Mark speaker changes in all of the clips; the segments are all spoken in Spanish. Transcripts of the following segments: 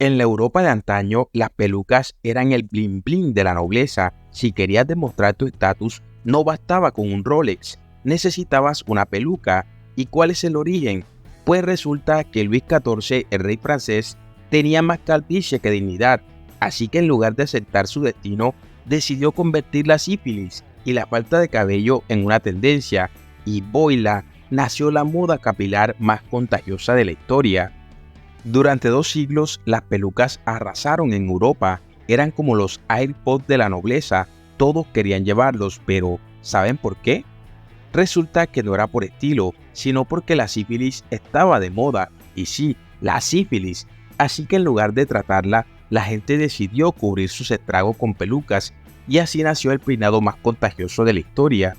Speaker 1: En la Europa de antaño, las pelucas eran el bling bling de la nobleza. Si querías demostrar tu estatus, no bastaba con un Rolex, necesitabas una peluca. ¿Y cuál es el origen? Pues resulta que Luis XIV, el rey francés, tenía más calvicie que dignidad, así que en lugar de aceptar su destino, decidió convertir la sífilis y la falta de cabello en una tendencia, y boila, nació la moda capilar más contagiosa de la historia. Durante 2 siglos, las pelucas arrasaron en Europa. Eran como los AirPods de la nobleza. Todos querían llevarlos, pero ¿saben por qué? Resulta que no era por estilo, sino porque la sífilis estaba de moda. Y sí, la sífilis. Así que en lugar de tratarla, la gente decidió cubrir sus estragos con pelucas, y así nació el peinado más contagioso de la historia.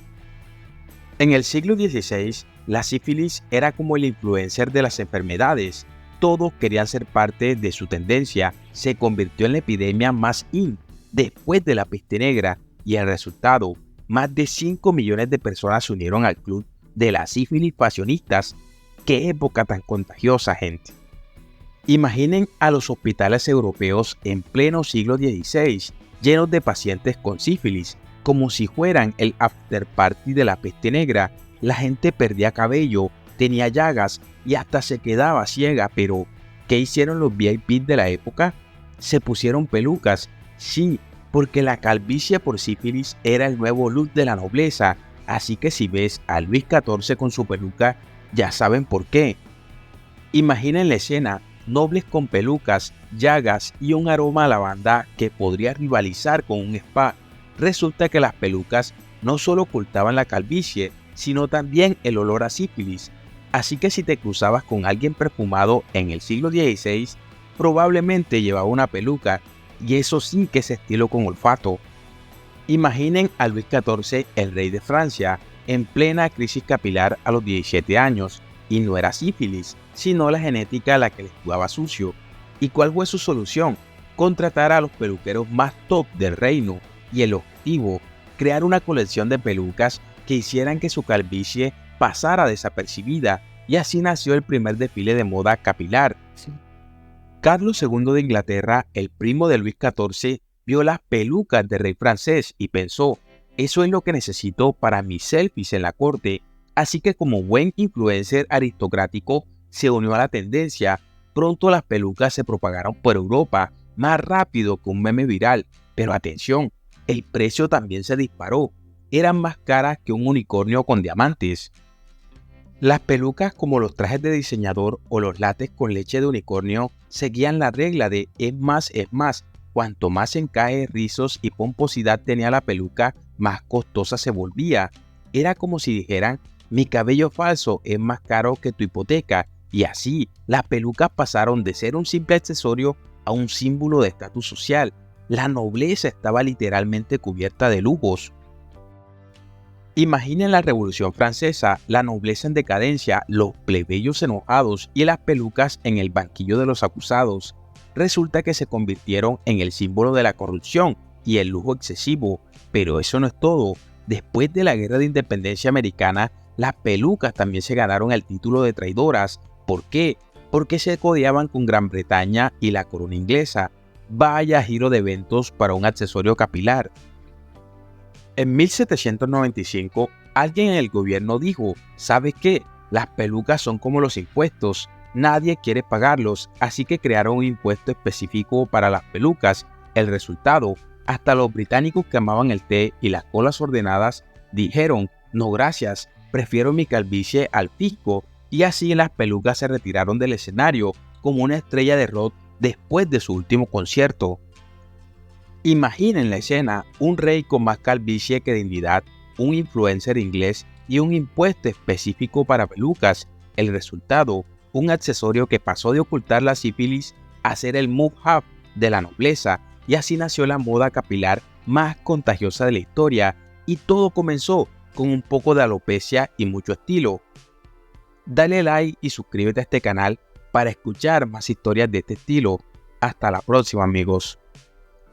Speaker 1: En el siglo XVI, la sífilis era como el influencer de las enfermedades. Todos querían ser parte de su tendencia. Se convirtió en la epidemia más después de la peste negra, y el resultado, más de 5 millones de personas se unieron al club de las sífilis pasionistas. ¡Qué época tan contagiosa, gente! Imaginen a los hospitales europeos en pleno siglo XVI, llenos de pacientes con sífilis, como si fueran el after party de la peste negra. La gente perdía cabello, tenía llagas y hasta se quedaba ciega. Pero, ¿qué hicieron los VIP de la época? Se pusieron pelucas. Sí, porque la calvicie por sífilis era el nuevo look de la nobleza. Así que si ves a Luis XIV con su peluca, ya saben por qué. Imaginen la escena: nobles con pelucas, llagas y un aroma a lavanda que podría rivalizar con un spa. Resulta que las pelucas no solo ocultaban la calvicie, sino también el olor a sífilis. Así que si te cruzabas con alguien perfumado en el siglo XVI, probablemente llevaba una peluca, y eso sí que es estilo con olfato. Imaginen a Luis XIV, el rey de Francia, en plena crisis capilar a los 17 años, y no era sífilis, sino la genética la que le jugaba sucio. ¿Y cuál fue su solución? Contratar a los peluqueros más top del reino, y el objetivo, crear una colección de pelucas que hicieran que su calvicie pasara desapercibida, y así nació el primer desfile de moda capilar. Carlos II de Inglaterra, el primo de Luis XIV, vio las pelucas del rey francés y pensó: eso es lo que necesito para mis selfies en la corte. Así que como buen influencer aristocrático, se unió a la tendencia. Pronto las pelucas se propagaron por Europa más rápido que un meme viral. Pero atención, el precio también se disparó. Eran más caras que un unicornio con diamantes. Las pelucas, como los trajes de diseñador o los látex con leche de unicornio, seguían la regla de es más es más. Cuanto más encaje, rizos y pomposidad tenía la peluca, más costosa se volvía. Era como si dijeran: mi cabello falso es más caro que tu hipoteca. Y así, las pelucas pasaron de ser un simple accesorio a un símbolo de estatus social. La nobleza estaba literalmente cubierta de lujos. Imaginen la Revolución Francesa, la nobleza en decadencia, los plebeyos enojados y las pelucas en el banquillo de los acusados. Resulta que se convirtieron en el símbolo de la corrupción y el lujo excesivo. Pero eso no es todo. Después de la Guerra de Independencia Americana, las pelucas también se ganaron el título de traidoras. ¿Por qué? Porque se codeaban con Gran Bretaña y la corona inglesa. Vaya giro de eventos para un accesorio capilar. En 1795, alguien en el gobierno dijo: ¿sabes qué? Las pelucas son como los impuestos, nadie quiere pagarlos, así que crearon un impuesto específico para las pelucas. El resultado, hasta los británicos que amaban el té y las colas ordenadas dijeron: no gracias, prefiero mi calvicie al fisco, y así las pelucas se retiraron del escenario como una estrella de rock después de su último concierto. Imaginen la escena: un rey con más calvicie que dignidad, un influencer inglés y un impuesto específico para pelucas. El resultado, un accesorio que pasó de ocultar la sífilis a ser el must-have de la nobleza, y así nació la moda capilar más contagiosa de la historia. Y todo comenzó con un poco de alopecia y mucho estilo. Dale like y suscríbete a este canal para escuchar más historias de este estilo. Hasta la próxima, amigos.